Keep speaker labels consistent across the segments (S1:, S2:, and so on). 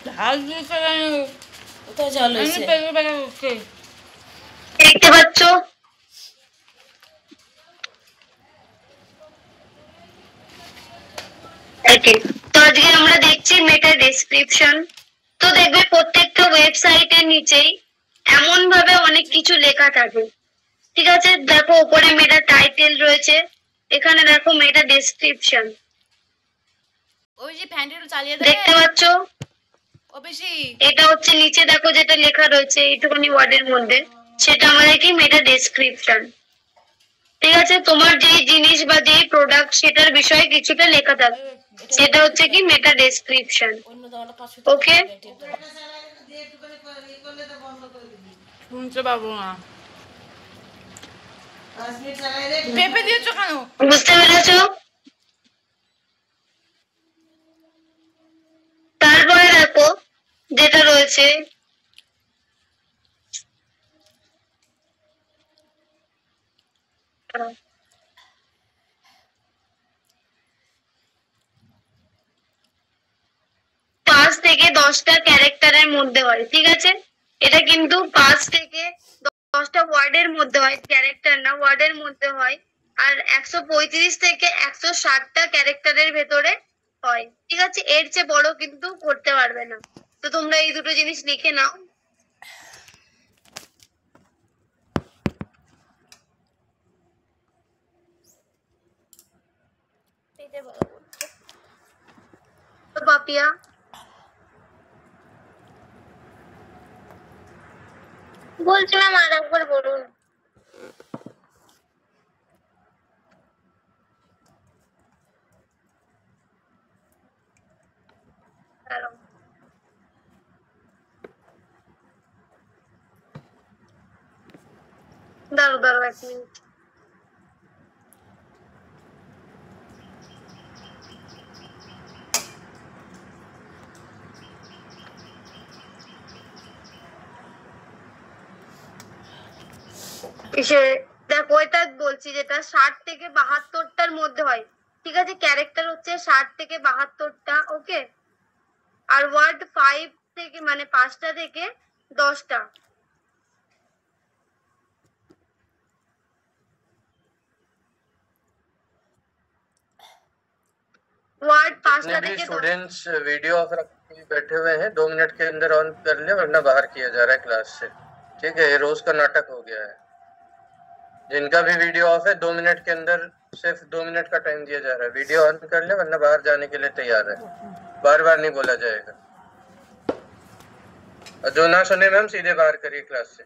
S1: ঝাল দিয়েছে কেন?
S2: কোথায় ঝাল
S1: আমি
S2: হয়েছে?
S1: পেকে পেকে উঠছে।
S3: দেখতে পাচ্ছ? তো আজকে আমরা দেখছি মেটা ডেসক্রিপশন। তো দেখবে প্রত্যেকটা ওয়েবসাইটের নিচেই এমন ভাবে অনেক কিছু লেখা থাকে। ঠিক আছে, দেখো উপরে মেটা টাইটেল রয়েছে, এখানে দেখো মেটা ডেসক্রিপশন।
S1: ওই যে ফ্যানটা চালিয়ে দেবে।
S3: দেখতে পাচ্ছ?
S1: ও বেশি
S3: এটা হচ্ছে নিচে দেখো যেটা লেখা রয়েছে এইটুকুনি ওয়ার্ডের মধ্যে, সেটা আমাদের কি মেটা ডেসক্রিপশন। ঠিক আছে, তোমার যেই জিনিস বা যেই প্রোডাক্ট সেটার বিষয়ে কিছুটা লেখা থাকে, সেটা হচ্ছে কি মেটা ডেসক্রিপশন। ওকে,
S1: শুনতে পাবো না। পেঁপে দিয়েছো কেন?
S3: বুঝতে পেরেছো? তারপরে দেখো যেটা রয়েছে পাঁচ থেকে 10টা ক্যারেক্টারের মধ্যে হয়। ঠিক আছে, এটা কিন্তু 5 থেকে 10টা ওয়ার্ডের মধ্যে হয়, ক্যারেক্টার না, ওয়ার্ডের মধ্যে হয়। আর 135 থেকে 160টা ক্যারেক্টারের ভেতরে হয়। ঠিক আছে, এর চেয়ে বড় কিন্তু করতে পারবে না। তো তোমরা এই দুটো জিনিস লিখে নাও। পাপিয়া, বলছি ম্যাম আর একবার বলুন। দাঁড়ো দাঁড়ো 1 মিনিট। দেখো এটা বলছি যেটা 60 থেকে 72টার মধ্যে হয়। ঠিক আছে, ক্যারেক্টার হচ্ছে 60 থেকে 72টা। ওকে, আর ওয়ার্ড 5 থেকে মানে 5টা থেকে 10টা। वर्ड 5टा
S4: भी
S3: থেকে 10।
S4: स्टूडेंट्स वीडियो ऑफ रख के बैठे हुए हैं 2 मिनट के अंदर ऑन कर ले, वरना बाहर किया जा रहा है क्लास से। ठीक है, ये रोज का नाटक हो गया है। जिनका भी वीडियो ऑफ है 2 मिनट के अंदर सिर्फ 2 मिनट का टाइम दिया जा रहा है। वीडियो ऑन कर ले, वरना बाहर जाने के लिए तैयार है। बार बार नहीं बोला जाएगा। और जो ना सुने मैम सीधे बाहर करिए क्लास से।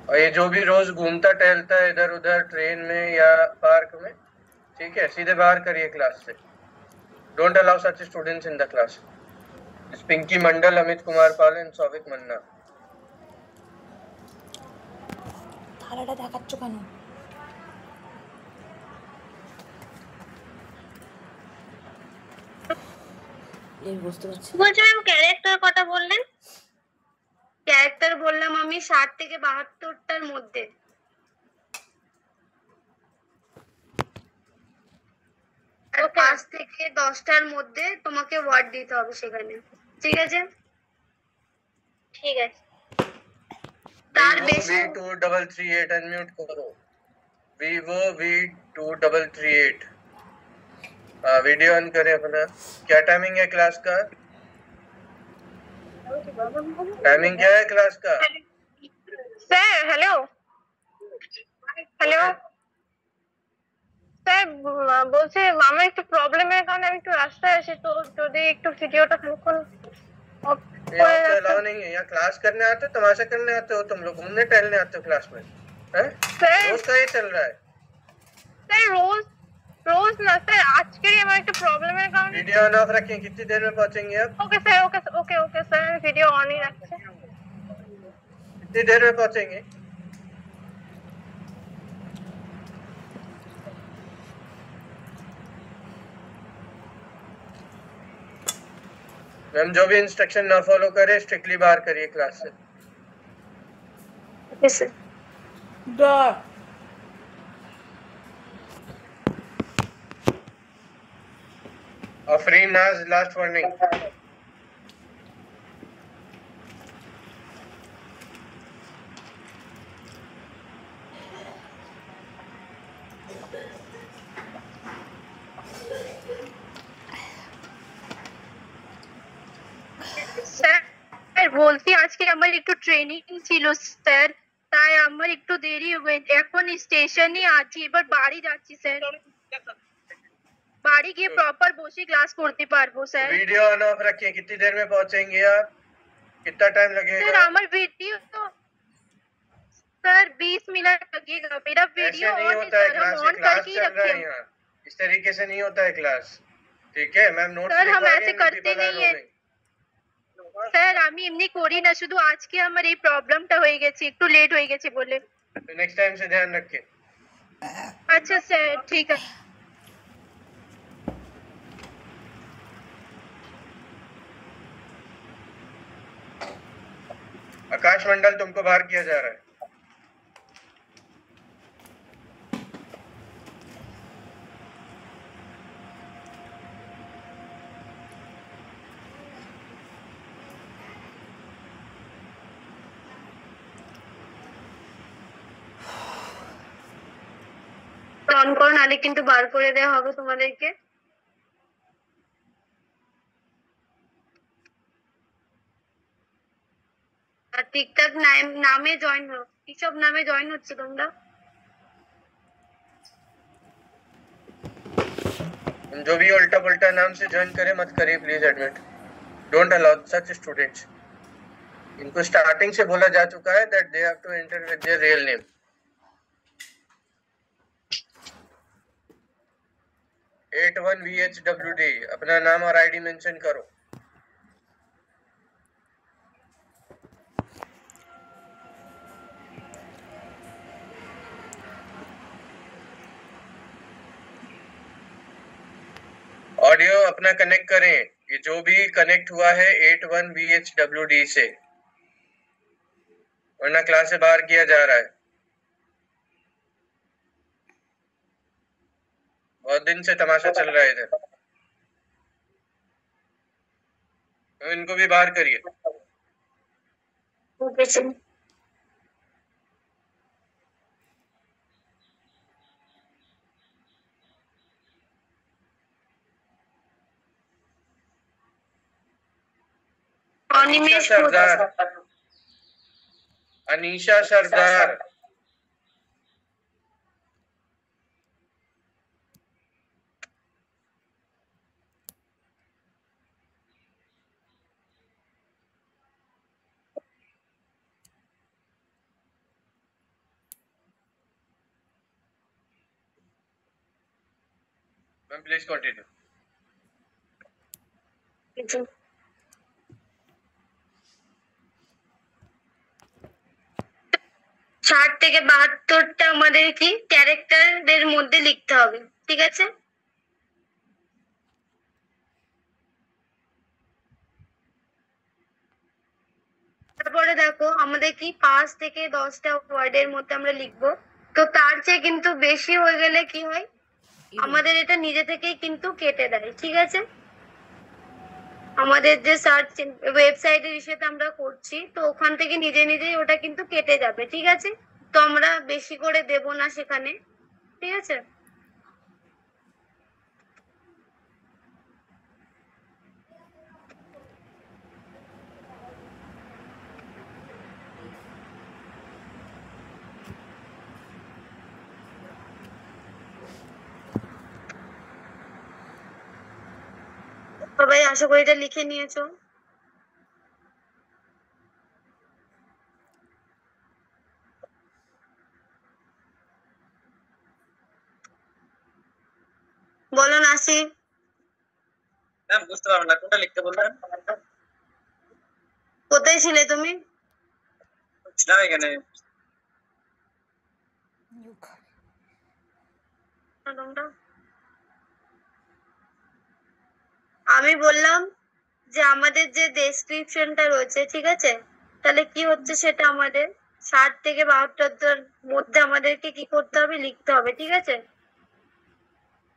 S4: और ये जो भी रोज घूमता टहलता है इधर उधर ट्रेन में या पार्क में, ठीक है, सीधे बाहर करिए क्लास से। Don't allow such students in the class. Pinki Mandal, Amit Kumar Pal and Souvik Manna.
S2: থালাটা দেখাচ্ছ কেন? বুঝতে পারছি।
S3: বলছি ম্যাম ক্যারেক্টার কটা বললেন? ক্যারেক্টার বললাম আমি 60 থেকে 72টার মধ্যে। আর 5 থেকে 10টার মধ্যে তোমাকে ওয়ার্ড দিতে হবে সেখানে। ঠিক আছে, ঠিক আছে। তার বেশি
S4: V2338 अनम्यूट करो। Vivo V2338 वीडियो ऑन करें अपना। क्या टाइमिंग है क्लास का? टाइमिंग क्या है क्लास का?
S3: স্যার হ্যালো হ্যালো স্যার, বলছি আমার একটু প্রবলেমের কারণে আমি একটু রাস্তায় আছি, তো যদি একটু ভিডিওটা খানিকক্ষণ অফ করে
S4: यहाँ तो
S3: রাখতে।
S4: अलाउ नहीं है। यहाँ क्लास करने आते हो, तमाशा करने आते हो, तुम लोग घूमने टहलने आते हो क्लास में? हैं?
S3: স্যার
S4: रोज का ये चल रहा है।
S3: স্যার रोज रोज ना স্যার, আজকেরই আমার একটু প্রবলেমের কারণে।
S4: वीडियो ऑन ऑफ रखें, कितनी देर में पहुंचेंगे आप?
S3: Okay sir, okay okay okay sir, मैं वीडियो ऑन ही रखते हैं।
S4: कितनी देर में पहुंचेंगे? मैम जो भी इंस्ट्रक्शन ना फॉलो करे स्ट्रिक्टली बाहर करिए क्लास से।
S3: Okay sir.
S4: Afreen Naz, last warning.
S3: Sir বলছি আজকে আমার একটু ট্রেনিং ছিল স্যার, তাই আমার একটু দেরি হবে। এখন স্টেশনে আছি, এবার বাড়ি যাচ্ছি স্যার। बाड़ी गए प्रॉपर बोसी क्लास करते पारबो सर।
S4: वीडियो ऑन ऑफ रखिए, कितनी देर में पहुंचेंगे आप? कितना टाइम लगेगा?
S3: सर हमार वीडियो तो सर 20 मिनट लगेगा। मेरा वीडियो
S4: नहीं
S3: ऑन
S4: होता है,
S3: हम ऑन
S4: क्लास
S3: करके ही
S4: चल रहा है
S3: रखे।
S4: यहाँ, इस तरीके से नहीं होता है क्लास, ठीक है मैम? नोट्स
S3: सर हम
S4: लिखवाइए,
S3: ऐसे करते नहीं है স্যার। আমি এমনি করি না, শুধু আজকে আমার এই প্রবলেমটা হয়ে গেছে, একটু লেট হয়ে গেছে বলে।
S4: नेक्स्ट टाइम से ध्यान रखिए।
S3: আচ্ছা স্যার ঠিক আছে।
S4: आकाश मंडल, तुमको बाहर किया जा रहा है।
S3: অন করো, নালে কিন্তু বার করে দেওয়া হবে তোমাদেরকে। আর টিকটক নামে জয়েন হো, কিসব নামে জয়েন হচ্ছে তোমরা?
S4: जो भी उल्टा पुल्टा नाम से ज्वाइन करे मत करिए please admit. Don't allow such students. इनको स्टार्टिंग से बोला जा चुका है that they have to enter with their real name. VHWD अपना नाम और आईडी मेंशन करो। ऑडियो अपना कनेक्ट करें, ये जो भी कनेक्ट हुआ है 81 VHWD से, वरना क्लास से बाहर किया जा रहा है। बहुत दिन से तमाशा चल रहा है इधर, तो इनको भी बाहर करिए। अनीशा सरदार, अनीशा सरदार, मैम प्लीज कंटिन्यू।
S3: ষাট থেকে 72টা আমাদের কি ক্যারেক্টারদের মধ্যে লিখতে হবে, ঠিক আছে? তারপরে দেখো আমাদের কি 5 থেকে 10টা ওয়ার্ডের মধ্যে আমরা লিখবো। তো তার চেয়ে কিন্তু বেশি হয়ে গেলে কি হয়, আমাদের এটা নিজে থেকেই কিন্তু কেটে দেয়, ঠিক আছে? আমাদের যে সার্চ ওয়েবসাইটের ইস্যুতে আমরা করছি, তো ওখান থেকে নিজে নিজেই ওটা কিন্তু কেটে যাবে, ঠিক আছে? তো আমরা বেশি করে দেব না সেখানে, ঠিক আছে? সবাই আশা করি এটা লিখে নিয়েছো। বলো নাসি।
S5: ম্যাম বুঝতে পারবেন না, কোনটা লিখতে বললেন?
S3: কোথায় ছিলে তুমি?
S5: ছিলাম এখানে।
S3: আমি বললাম যে আমাদের যে ডেসক্রিপশনটা রয়েছে, ঠিক আছে? তাহলে কি হচ্ছে সেটা আমাদের 60 থেকে 72টার মধ্যে আমাদেরকে কি করতে হবে, লিখতে হবে, ঠিক আছে?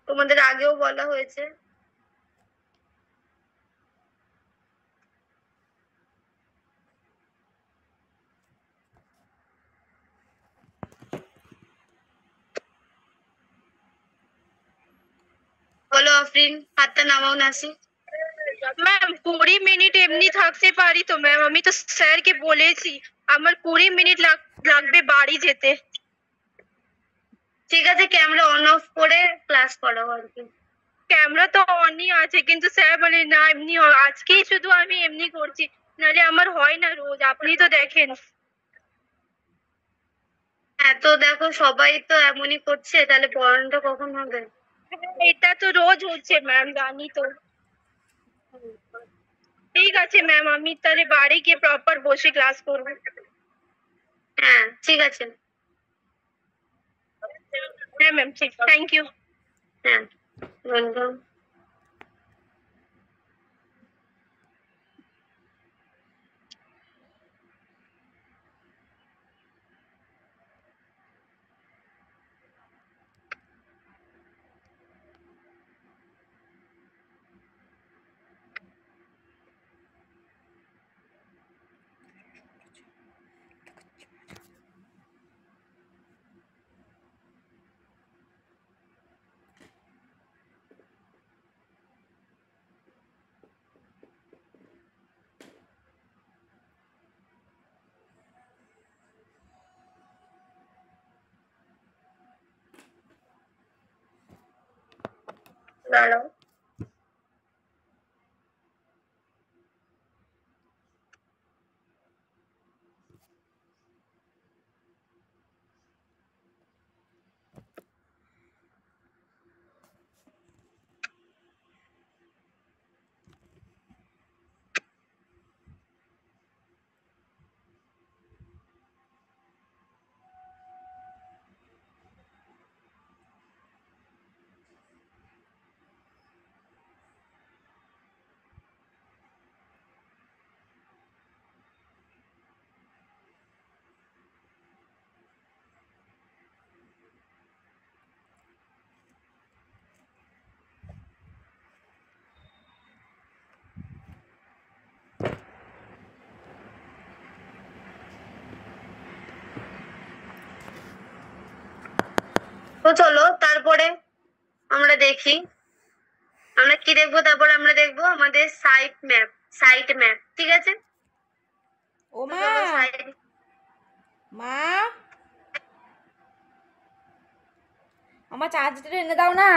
S3: তোমাদের আগেও বলা হয়েছে। আফরিন, হাতটা নামাও নাসি।
S6: ম্যাম 20 মিনিট এমনি থাকতে পারি তো ম্যাম? আমি তো স্যারকে বলেছি আমার 20 মিনিট লাগবে বাড়ি যেতে।
S3: ঠিক আছে, ক্যামেরা অন অফ করে ক্লাস করাও আর কি।
S6: ক্যামেরা তো অনই আছে, কিন্তু স্যার বলে না এমনি আজকেই শুধু আমি এমনি করছি, নাহলে আমার হয় না রোজ, আপনি তো দেখেন।
S3: হ্যাঁ, তো দেখো সবাই তো এমনই করছে, তাহলে পড়ানোটা কখন হবে?
S6: এটা তো রোজ হচ্ছে ম্যাম, জানি তো। ঠিক আছে ম্যাম, আমি তাহলে বাড়ি গিয়ে প্রপার বসে ক্লাস করবো।
S3: হ্যাঁ ঠিক আছে।
S6: হ্যাঁ ম্যাম, ঠিক, থ্যাংক ইউ।
S3: হ্যাঁ, ওয়েলকাম। দাঁড়াও। তো চলো তারপরে আমরা দেখি, আমরা কি দেখবো। তারপরে আমরা দেখবো আমাদের সাইট ম্যাপ, ঠিক আছে?
S2: ও মা, মা আমার চার্জারটা এনে দাও না।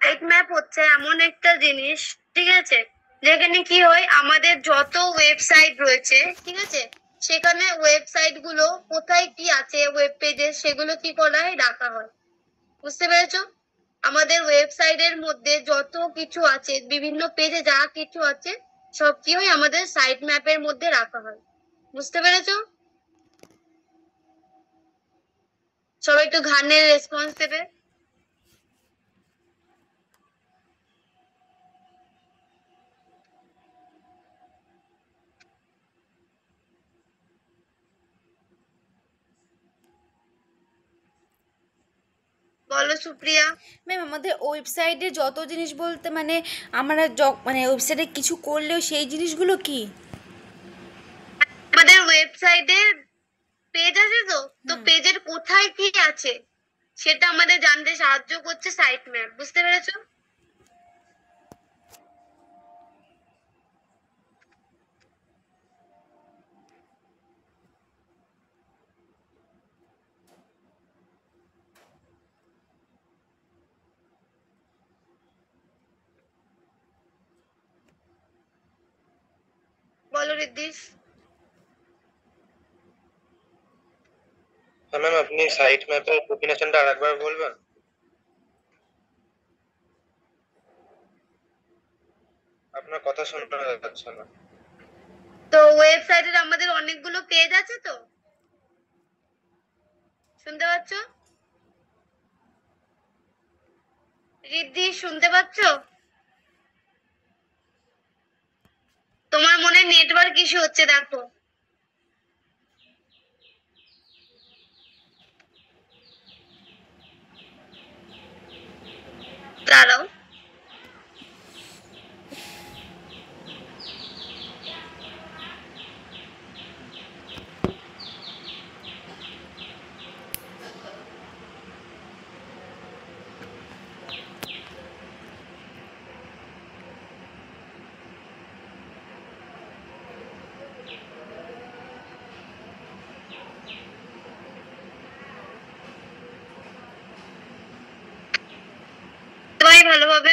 S3: সাইট ম্যাপ হচ্ছে এমন একটা জিনিস, ঠিক আছে, যেখানে কি হয় আমাদের যত ওয়েবসাইট রয়েছে, ঠিক আছে, সেখানে ওয়েবসাইট গুলো কোথায় কি আছে ওয়েব পেজে, সেগুলো কি করা হয়, রাখা হয়। বুঝতে পেরেছো? আমাদের ওয়েবসাইটের মধ্যে যত কিছু আছে, বিভিন্ন পেজে যা কিছু আছে, সব কি হয় আমাদের সাইট ম্যাপের মধ্যে রাখা হয়। বুঝতে পেরেছো? সবাই একটু ঘানের রেসপন্স দেবে। বলো সুপ্রিয়া।
S2: ম্যাম আমাদের ওয়েবসাইটে যত জিনিস বলতে মানে আমরা মানে ওয়েবসাইটে কিছু করলেও সেই জিনিসগুলো কি?
S3: আমাদের ওয়েবসাইটে পেজ আছে, তো পেজের কোথায় কি আছে সেটা আমাদের জানতে সাহায্য করছে সাইট ম্যাপ। বুঝতে পেরেছো? বলো রিদ্দিশ।
S4: হ্যাঁ ম্যাম, আপনি সাইট ম্যাপের ডেফিনেশনটা আরেকবার বলবেন? আপনার কথা শোনা যাচ্ছে না।
S3: তো ওয়েবসাইটের আমাদের অনেকগুলো পেজ আছে, তো শুনতে পাচ্ছ? রিদ্ধি শুনতে পাচ্ছ? তোমার মনে নেটওয়ার্ক ইস্যু হচ্ছে, দেখো। দাঁড়াও। ভালোভাবে।